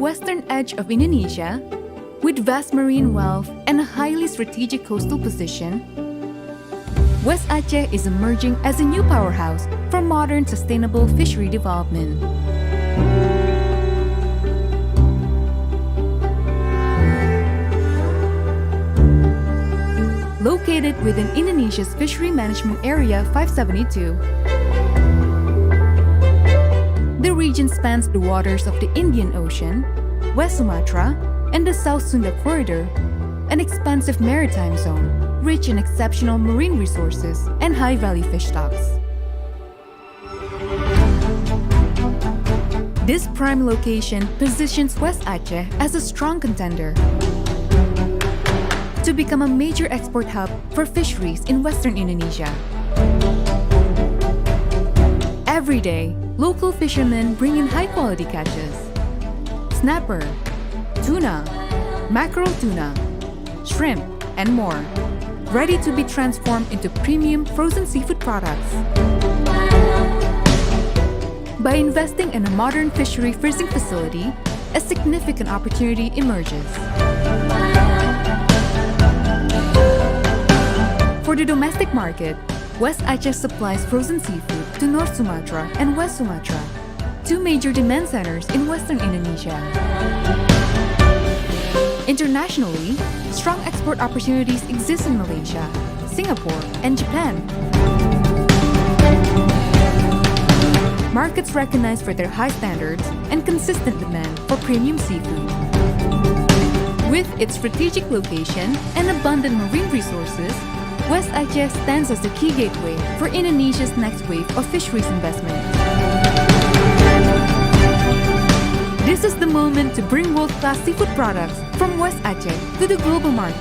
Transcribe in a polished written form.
western edge of Indonesia, with vast marine wealth and a highly strategic coastal position, West Aceh is emerging as a new powerhouse for modern sustainable fishery development. Located within Indonesia's Fishery Management Area 572, the region spans the waters of the Indian Ocean, West Sumatra, and the South Sunda Corridor, an expansive maritime zone, rich in exceptional marine resources and high-value fish stocks. This prime location positions West Aceh as a strong contender to become a major export hub for fisheries in Western Indonesia. Every day, local fishermen bring in high-quality catches: snapper, tuna, mackerel tuna, shrimp, and more, ready to be transformed into premium frozen seafood products. By investing in a modern fishery freezing facility, a significant opportunity emerges. For the domestic market, West Aceh supplies frozen seafood to North Sumatra and West Sumatra, two major demand centers in Western Indonesia. Internationally, strong export opportunities exist in Malaysia, Singapore, and Japan. Markets recognized for their high standards and consistent demand for premium seafood. With its strategic location and abundant marine resources, West Aceh stands as the key gateway for Indonesia's next wave of fisheries investment. This is the moment to bring world-class seafood products from West Aceh to the global market.